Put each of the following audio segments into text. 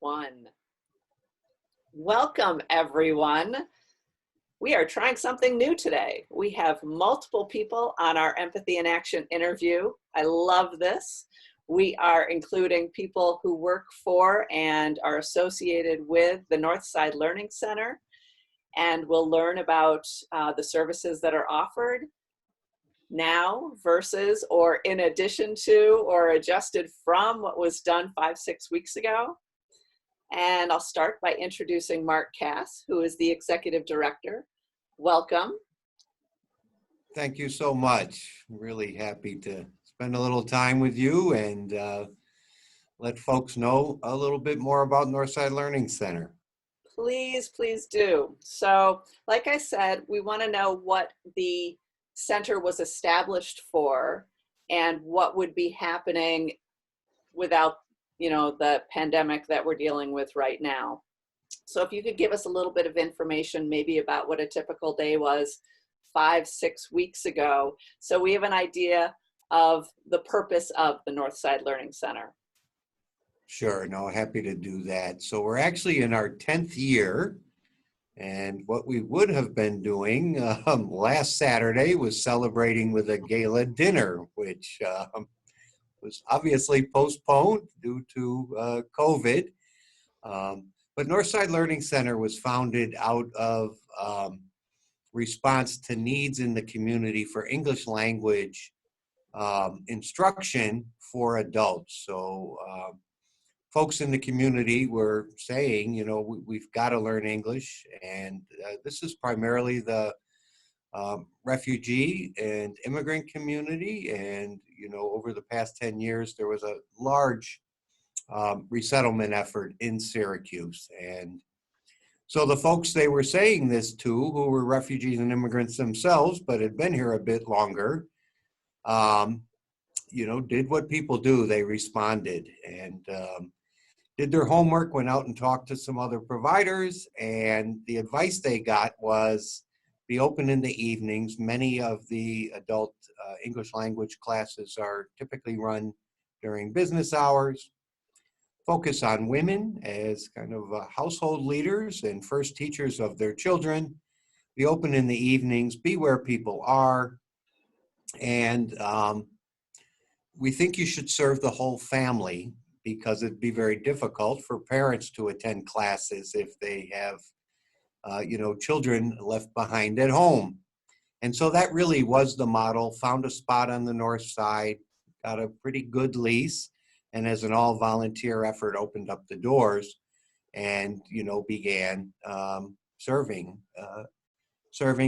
One. Welcome, everyone. We are trying something new today. We have multiple people on our Empathy in Action interview. I love this. We are including people who work for and are associated with the Northside Learning Center, and we'll learn about the services that are offered now versus or in addition to or adjusted from what was done 5-6 weeks ago. And I'll start by introducing Mark Cass, who is the Executive Director. Welcome. Thank you so much. I'm really happy to spend a little time with you and let folks know a little bit more about Northside Learning Center. Please, please do. So, like I said, we want to know what the center was established for and what would be happening without, the pandemic that we're dealing with right now. So if you could give us a little bit of information maybe about what a typical day was 5-6 weeks ago, so we have an idea of the purpose of the Northside Learning Center. Sure, no, happy to do that. So we're actually in our 10th year, and what we would have been doing last Saturday was celebrating with a gala dinner, which was obviously postponed due to COVID. But Northside Learning Center was founded out of response to needs in the community for English language instruction for adults. So folks in the community were saying, we've got to learn English. And this is primarily the refugee and immigrant community. And, over the past 10 years, there was a large resettlement effort in Syracuse. And so the folks they were saying this to, who were refugees and immigrants themselves, but had been here a bit longer, did what people do. They responded and did their homework, went out and talked to some other providers, and the advice they got was be open in the evenings. Many of the adult English language classes are typically run during business hours. Focus on women as kind of household leaders and first teachers of their children. Be open in the evenings, be where people are. And we think you should serve the whole family because it'd be very difficult for parents to attend classes if they have children left behind at home. And so that really was the model. Found a spot on the north side, got a pretty good lease, and as an all-volunteer effort opened up the doors and, began serving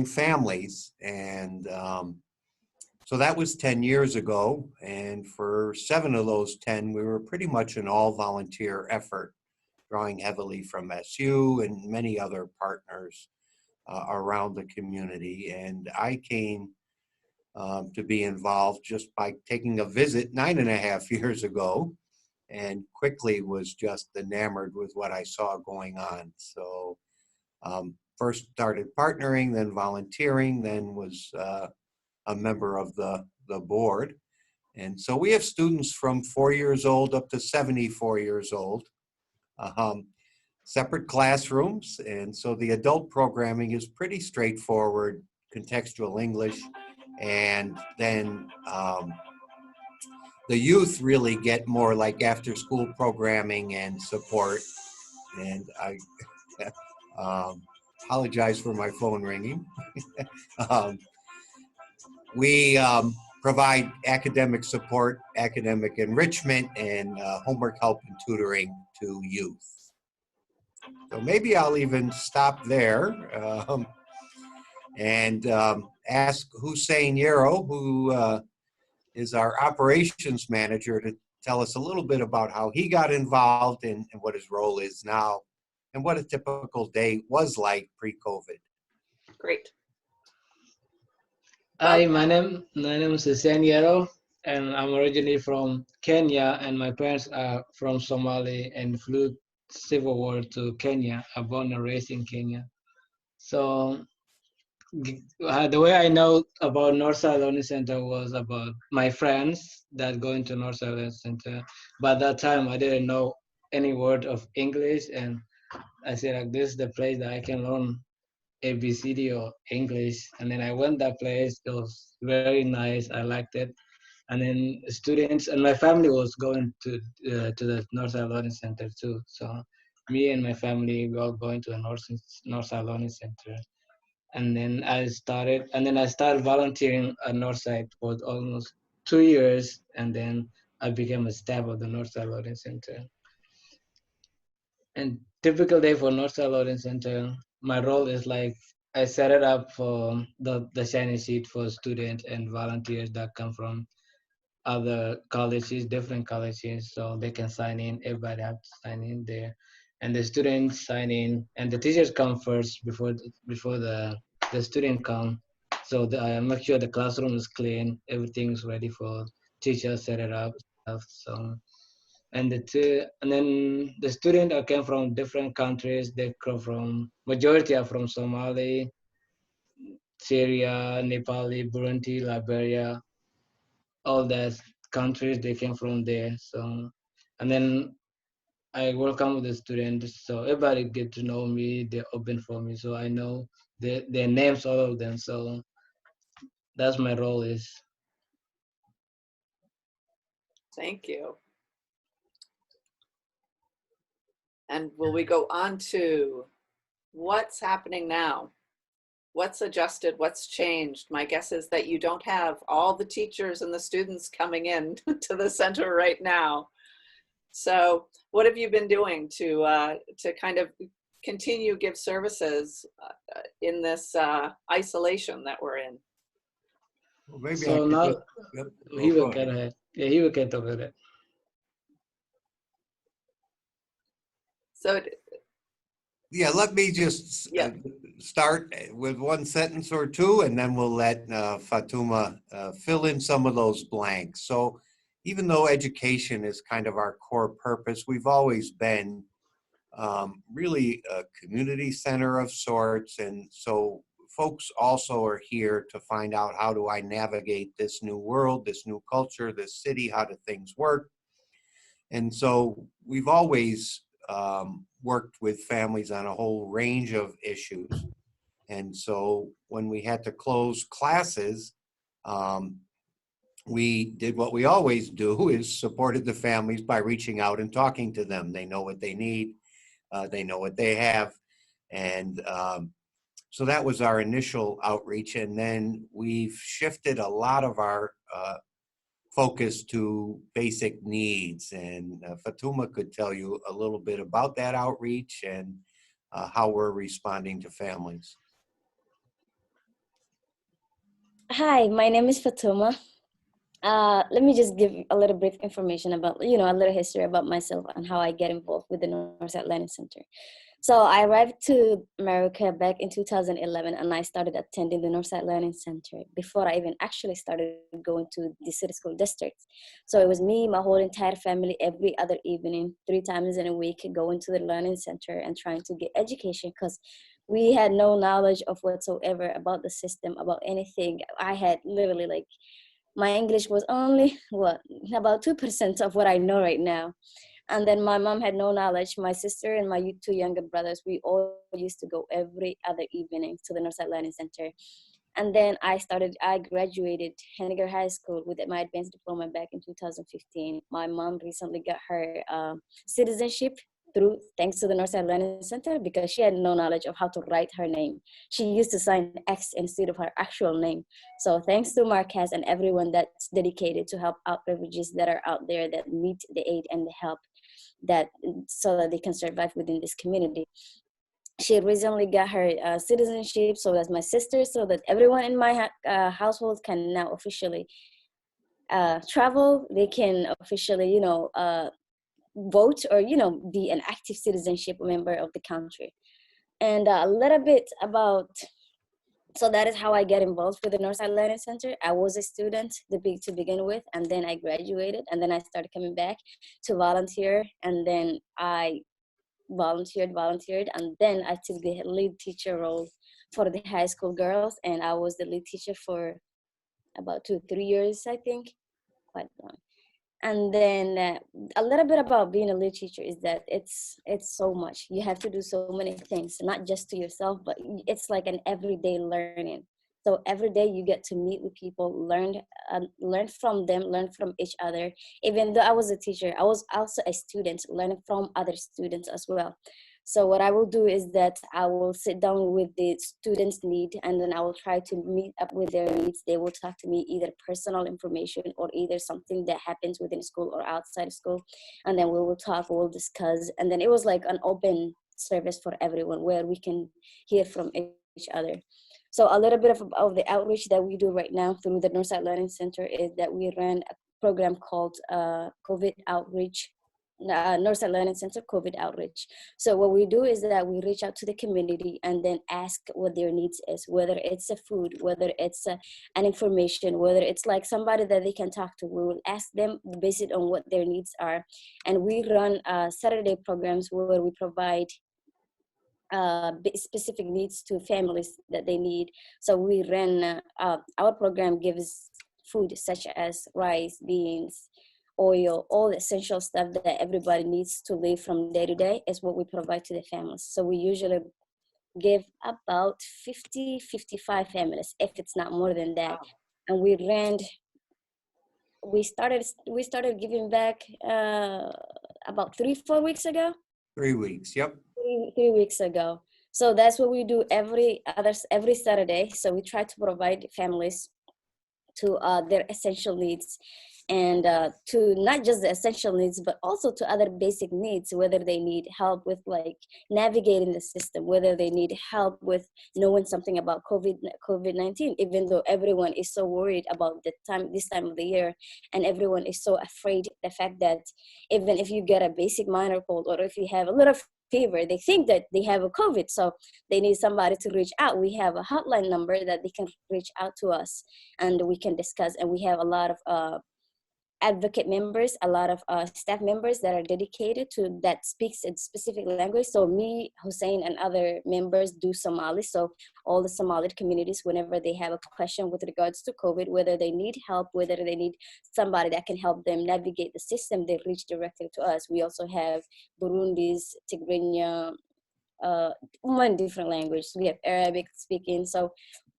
families. And so that was 10 years ago. And for 7 of those 10, we were pretty much an all-volunteer effort, drawing heavily from SU and many other partners around the community. And I came to be involved just by taking a visit 9.5 years ago, and quickly was just enamored with what I saw going on. So first started partnering, then volunteering, then was a member of the board. And so we have students from 4 years old up to 74 years old. Separate classrooms, and so the adult programming is pretty straightforward, contextual English, and then the youth really get more like after school programming and support. And I apologize for my phone ringing. We provide academic support, academic enrichment, and homework help and tutoring to youth. So maybe I'll even stop there and ask Hussein Yerow, who is our operations manager, to tell us a little bit about how he got involved and what his role is now and what a typical day was like pre-COVID. Great. Hi, my name is Hussein Yerow, and I'm originally from Kenya, and my parents are from Somalia and flew Civil War to Kenya. I'm born and raised in Kenya. So the way I know about Northside Learning Center was about my friends that go into Northside Learning Center. But at that time, I didn't know any word of English, and I said like this is the place that I can learn ABCD or English. And then I went that place. It was very nice. I liked it. And then students and my family was going to the Northside Learning Center too. So me and my family we all going to the Northside Learning Center. And then I started volunteering at Northside for almost 2 years, and then I became a staff of the Northside Learning Center. And typical day for Northside Learning Center, my role is like I set it up for the shiny sheet for students and volunteers that come from other colleges, different colleges, so they can sign in. Everybody have to sign in there, and the students sign in, and the teachers come first before the student come. So I make sure the classroom is clean, everything's ready for teachers set it up stuff. So and then the students that came from different countries. They come from majority are from Somali, Syria, Nepali, Burundi, Liberia, all that countries they came from there. So and then I welcome the students, so everybody get to know me. They're open for me, so I know their names, all of them. So that's my role is. Thank you. And will we go on to what's happening now? What's adjusted? What's changed? My guess is that you don't have all the teachers and the students coming in to the center right now. So what have you been doing to kind of continue give services in this isolation that we're in? Well, maybe I So could now just, yep, he go will get ahead. ahead. Yeah, he will get over it. So Yeah, let me just yeah, start with one sentence or two, and then we'll let Fatuma fill in some of those blanks. So even though education is kind of our core purpose, we've always been really a community center of sorts. And so folks also are here to find out, how do I navigate this new world, this new culture, this city, how do things work? And so we've always worked with families on a whole range of issues. And so when we had to close classes, um, we did what we always do, is supported the families by reaching out and talking to them. They know what they need, they know what they have. And so that was our initial outreach. And then we've shifted a lot of our focus to basic needs. And Fatuma could tell you a little bit about that outreach and how we're responding to families. Hi, my name is Fatuma. Let me just give a little brief information about, a little history about myself and how I get involved with the Northside Learning Center. So I arrived to America back in 2011, and I started attending the Northside Learning Center before I even actually started going to the city school districts. So it was me, my whole entire family, every other evening, 3 times in a week, going to the Learning Center and trying to get education, because we had no knowledge of whatsoever about the system, about anything. I had literally my English was only about 2% of what I know right now. And then my mom had no knowledge. My sister and my two younger brothers, we all used to go every other evening to the Northside Learning Center. And then I graduated Henniger High School with my advanced diploma back in 2015. My mom recently got her citizenship thanks to the Northside Learning Center, because she had no knowledge of how to write her name. She used to sign X instead of her actual name. So thanks to Marquez and everyone that's dedicated to help out refugees that are out there that need the aid and the help so that they can survive within this community. She recently got her citizenship, so that's my sister, so that everyone in my household can now officially travel. They can officially, vote or, be an active citizenship member of the country. And a little bit about, so that is how I get involved with the Northside Learning Center. I was a student to begin with, and then I graduated, and then I started coming back to volunteer, and then I volunteered, and then I took the lead teacher role for the high school girls, and I was the lead teacher for about 2-3 years, I think, quite long. And then a little bit about being a lead teacher is that it's so much. You have to do so many things, not just to yourself, but it's like an everyday learning. So every day you get to meet with people, learn from them, learn from each other. Even though I was a teacher, I was also a student, learning from other students as well. So what I will do is that I will sit down with the students' need, and then I will try to meet up with their needs. They will talk to me either personal information or either something that happens within school or outside of school. And then we will talk, we'll discuss. And then it was like an open service for everyone where we can hear from each other. So a little bit of the outreach that we do right now through the Northside Learning Center is that we run a program called COVID Outreach, Northside Learning Center COVID Outreach. So what we do is that we reach out to the community and then ask what their needs is, whether it's a food, whether it's an information, whether it's like somebody that they can talk to. We will ask them based on what their needs are. And we run Saturday programs where we provide specific needs to families that they need. So we run, our program gives food such as rice, beans, oil, all the essential stuff that everybody needs to live from day to day is what we provide to the families. So we usually give about 50, 55 families, if it's not more than that. Wow. And we started giving back about 3-4 weeks ago. 3 weeks. Yep. 3 weeks ago. So that's what we do every Saturday. So we try to provide families to their essential needs, and to not just the essential needs, but also to other basic needs, whether they need help with like navigating the system, whether they need help with knowing something about COVID-19, even though everyone is so worried about this time of the year, and everyone is so afraid the fact that even if you get a basic minor cold or if you have a little fever, they think that they have a COVID, so they need somebody to reach out. We have a hotline number that they can reach out to us, and we can discuss. And we have a lot of advocate members, a lot of staff members that are dedicated to that speaks a specific language. So me, Hussein, and other members do Somali. So all the Somali communities, whenever they have a question with regards to COVID, whether they need help, whether they need somebody that can help them navigate the system, they reach directly to us. We also have Burundi's, Tigrinya, one different language. We have Arabic speaking. So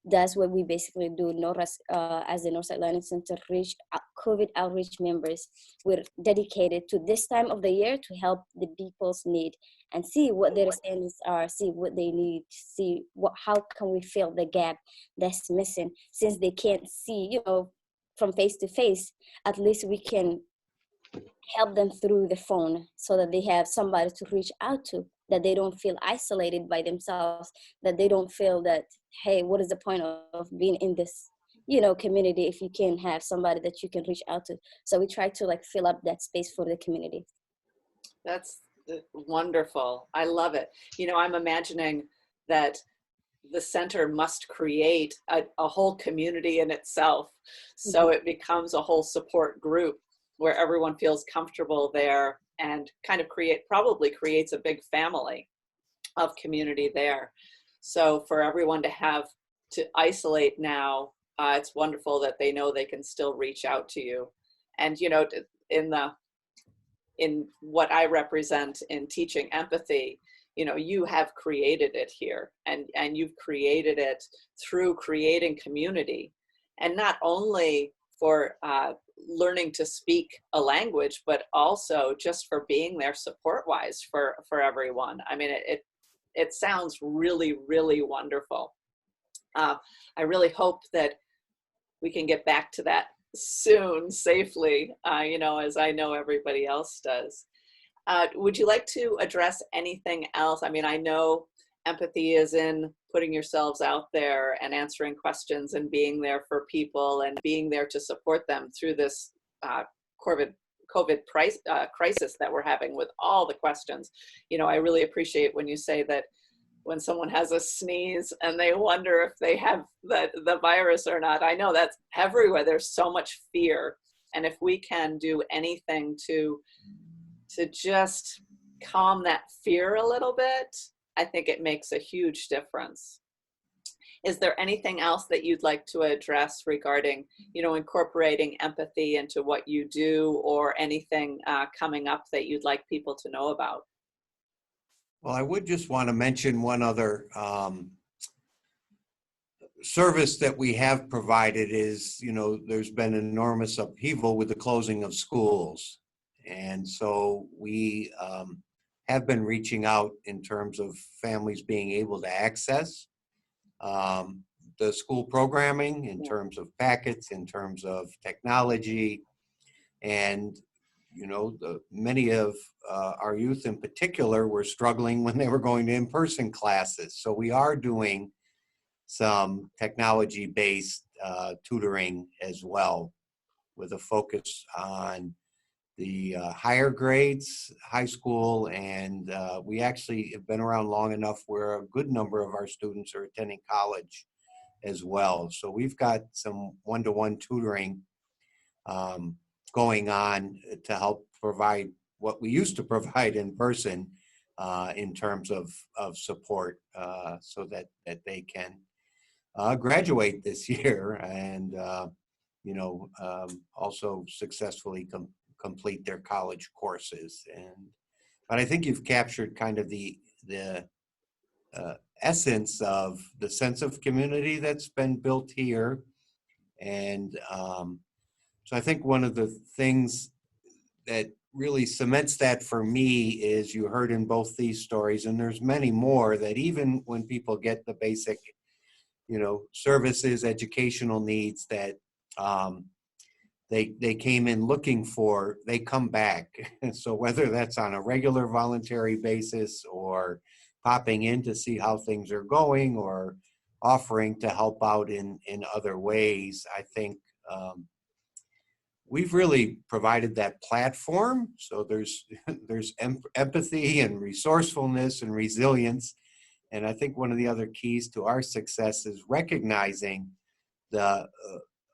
that's what we basically do. As the Northside Learning Center, reach COVID outreach members. We're dedicated to this time of the year to help the people's need and see what their standards are, see what they need, see how can we fill the gap that's missing. Since they can't see, from face to face, at least we can help them through the phone so that they have somebody to reach out to, that they don't feel isolated by themselves, that they don't feel that, hey, what is the point of being in this, community if you can't have somebody that you can reach out to. So we try to like fill up that space for the community. That's wonderful. I love it. I'm imagining that the center must create a whole community in itself. So it becomes a whole support group where everyone feels comfortable there, and kind of probably creates a big family of community there. So for everyone to have to isolate now, it's wonderful that they know they can still reach out to you. And in what I represent in teaching empathy, you have created it here, and you've created it through creating community, and not only for learning to speak a language, but also just for being there support-wise for everyone. I mean, it sounds really, really wonderful. I really hope that we can get back to that soon, safely, as I know everybody else does. Would you like to address anything else? I mean, I know empathy is in putting yourselves out there and answering questions and being there for people and being there to support them through this COVID crisis that we're having with all the questions. I really appreciate when you say that when someone has a sneeze and they wonder if they have the virus or not. I know that's everywhere. There's so much fear. And if we can do anything to just calm that fear a little bit, I think it makes a huge difference. Is there anything else that you'd like to address regarding, incorporating empathy into what you do, or anything coming up that you'd like people to know about? Well, I would just want to mention one other service that we have provided is, there's been enormous upheaval with the closing of schools. And so we have been reaching out in terms of families being able to access the school programming, in terms of packets, in terms of technology. And, many of our youth in particular were struggling when they were going to in-person classes. So we are doing some technology-based tutoring as well, with a focus on the higher grades, high school, and we actually have been around long enough where a good number of our students are attending college as well. So we've got some one-to-one tutoring going on to help provide what we used to provide in person in terms of support, so that they can graduate this year and also successfully complete their college courses. But I think you've captured kind of the essence of the sense of community that's been built here. And so I think one of the things that really cements that for me is, you heard in both these stories, and there's many more, that even when people get the basic services, educational needs that they came in looking for, they come back. And so whether that's on a regular voluntary basis, or popping in to see how things are going, or offering to help out in other ways, I think we've really provided that platform. So there's empathy and resourcefulness and resilience. And I think one of the other keys to our success is recognizing the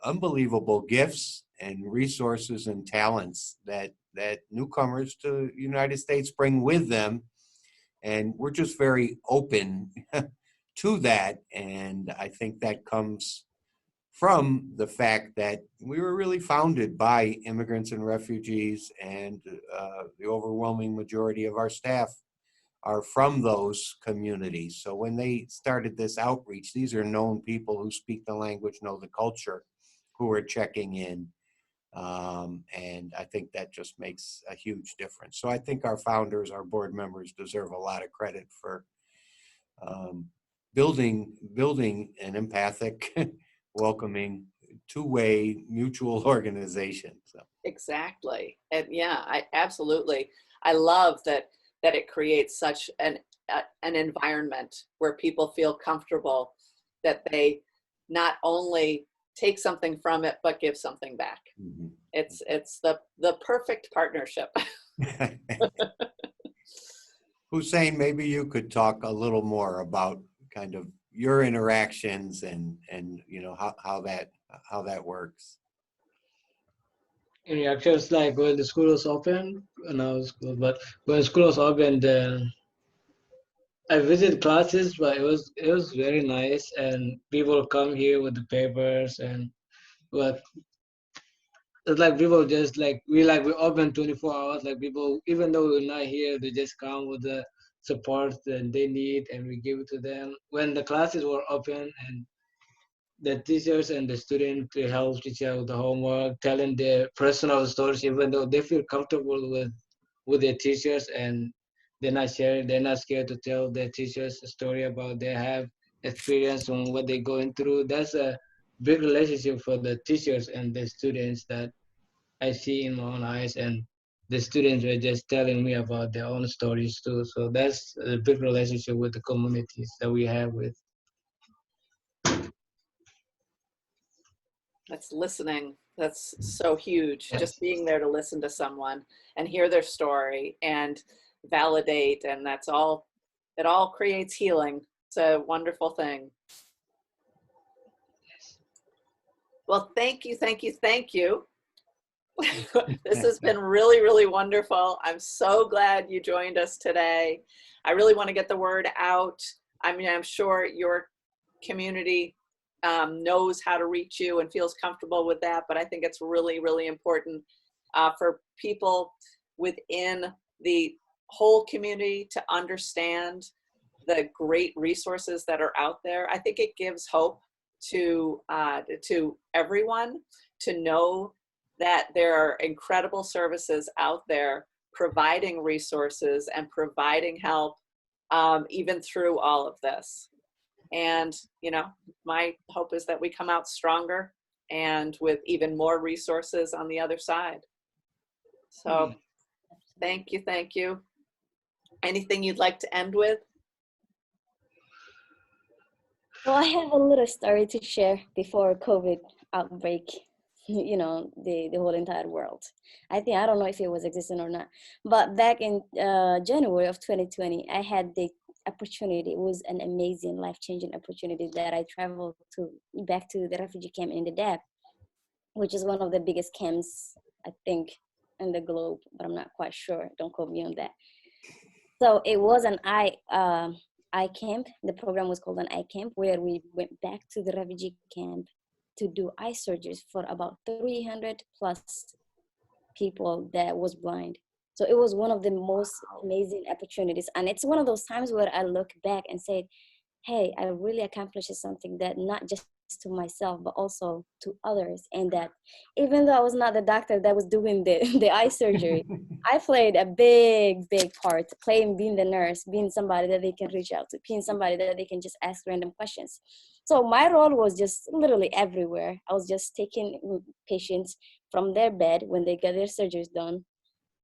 unbelievable gifts and resources and talents that newcomers to the United States bring with them. And we're just very open to that. And I think that comes from the fact that we were really founded by immigrants and refugees, and the overwhelming majority of our staff are from those communities. So when they started this outreach, these are known people who speak the language, know the culture, who are checking in. And I think that just makes a huge difference. So I think our founders, our board members, deserve a lot of credit for building an empathic, welcoming, two-way mutual organization. So. Exactly. And yeah, absolutely. I love that it creates such an environment where people feel comfortable that they not only take something from it, but give something back. Mm-hmm. It's the perfect partnership. Hussein, maybe you could talk a little more about kind of your interactions and how that works. Interactions, like when the school was open, but when school was open, then I visited classes, but it was very nice, and people come here with the papers, but it's like people just we open 24 hours. Like people, even though we're not here, they just come with the support that they need, and we give it to them. When the classes were open, and the teachers and the students to help each other with the homework, telling their personal stories, even though they feel comfortable with their teachers, and they're not scared to tell their teachers a story about they have experience on what they're going through. That's a big relationship for the teachers and the students that I see in my own eyes, and the students were just telling me about their own stories too. So that's a big relationship with the communities that we have with. That's listening. That's so huge. Yes. Just being there to listen to someone and hear their story and validate, and it all creates healing. It's a wonderful thing. Well, thank you. This has been really, really wonderful. I'm so glad you joined us today. I really want to get the word out. I mean, I'm sure your community knows how to reach you and feels comfortable with that. But I think it's really, really important for people within the whole community to understand the great resources that are out there. I think it gives hope to everyone to know that there are incredible services out there providing resources and providing help even through all of this. And, you know, my hope is that we come out stronger and with even more resources on the other side. So thank you, thank you. Anything you'd like to end with? Well, I have a little story to share before COVID outbreak, you know, the whole entire world. I don't know if it was existing or not, but back in January of 2020, I had the opportunity. It was an amazing, life-changing opportunity that I traveled back to the refugee camp in the Dab, which is one of the biggest camps, I think, in the globe, but I'm not quite sure. Don't quote me on that. So it was an eye camp. The program was called an eye camp, where we went back to the refugee camp to do eye surgeries for about 300 plus people that was blind. So it was one of the most amazing opportunities. And it's one of those times where I look back and say, hey, I really accomplished something that not just to myself, but also to others. And that even though I was not the doctor that was doing the eye surgery, I played a big, big part, being the nurse, being somebody that they can reach out to, being somebody that they can just ask random questions. So my role was just literally everywhere. I was just taking patients from their bed when they get their surgeries done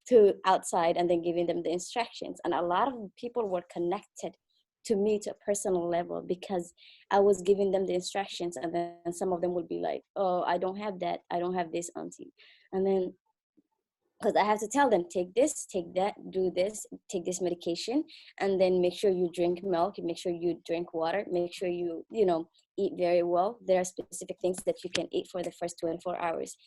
to outside and then giving them the instructions. And a lot of people were connected to me to a personal level because I was giving them the instructions, and then some of them would be like, oh, I don't have that, I don't have this, auntie. And then because I have to tell them, take this, take that, do this, take this medication, and then make sure you drink milk, make sure you drink water, make sure you eat very well. There are specific things that you can eat for the first 24 hours.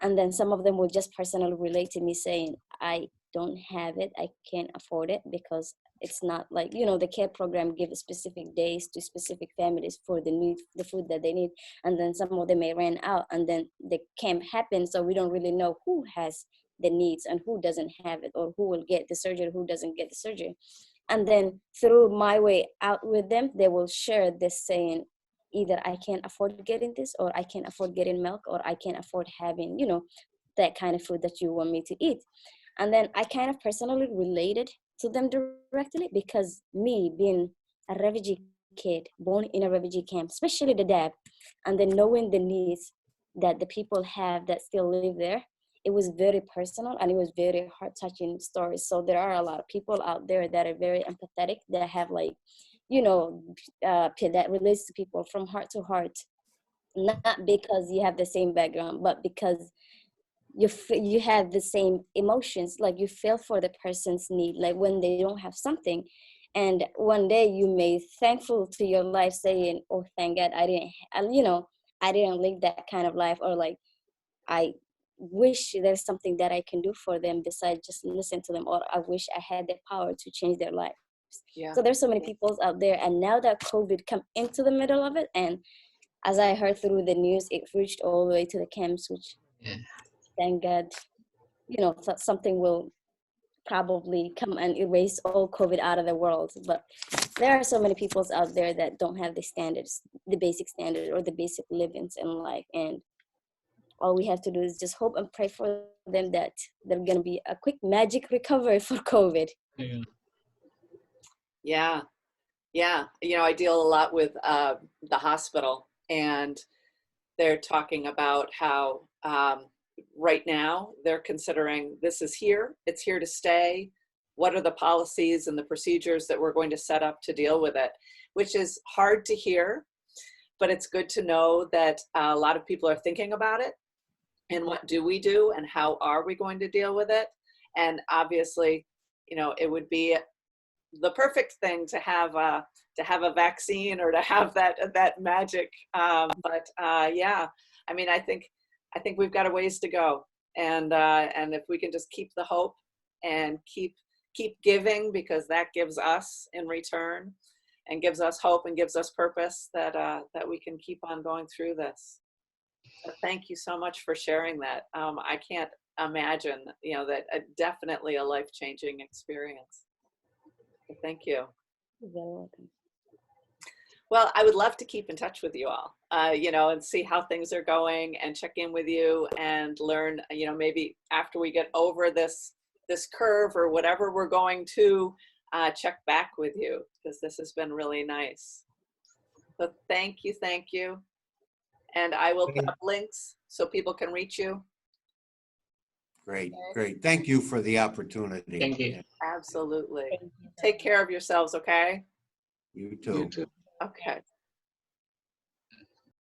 And then some of them will just personally relate to me saying, I don't have it, I can't afford it, because it's not like, the care program gives specific days to specific families for the food that they need. And then some of them may run out, and then the camp happens. So we don't really know who has the needs and who doesn't have it, or who will get the surgery, who doesn't get the surgery. And then through my way out with them, they will share this saying, either I can't afford getting this, or I can't afford getting milk, or I can't afford having, that kind of food that you want me to eat. And then I kind of personally related to them directly, because me being a refugee kid born in a refugee camp, especially the Dab, and then knowing the needs that the people have that still live there, it was very personal and it was very heart-touching stories. So there are a lot of people out there that are very empathetic, that have that relates to people from heart to heart, not because you have the same background, but because you have the same emotions, like you feel for the person's need, like when they don't have something. And one day you may thankful to your life saying, oh, thank God I didn't live that kind of life, or like I wish there's something that I can do for them besides just listen to them, or I wish I had the power to change their lives. Yeah. So there's so many people out there, and now that COVID come into the middle of it, and as I heard through the news, it reached all the way to the camps, which thank God, something will probably come and erase all COVID out of the world. But there are so many people out there that don't have the standards, the basic standard, or the basic livings in life. And all we have to do is just hope and pray for them that they're going to be a quick magic recovery for COVID. Yeah. I deal a lot with the hospital, and they're talking about how right now they're considering this is here, it's here to stay. What are the policies and the procedures that we're going to set up to deal with it? Which is hard to hear, but it's good to know that a lot of people are thinking about it. And what do we do, and how are we going to deal with it? And obviously, it would be the perfect thing to have a vaccine, or to have that magic. But I mean, I think we've got a ways to go, and if we can just keep the hope and keep giving, because that gives us in return, and gives us hope and gives us purpose that we can keep on going through this. But thank you so much for sharing that. I can't imagine, that definitely a life-changing experience. So thank you. You're very welcome. Well, I would love to keep in touch with you all, and see how things are going and check in with you and learn, maybe after we get over this curve or whatever we're going to, check back with you, because this has been really nice. So thank you. And I will put up links so people can reach you. Great. Thank you for the opportunity. Thank you. Absolutely. Thank you. Take care of yourselves, okay? You too. You too. Okay.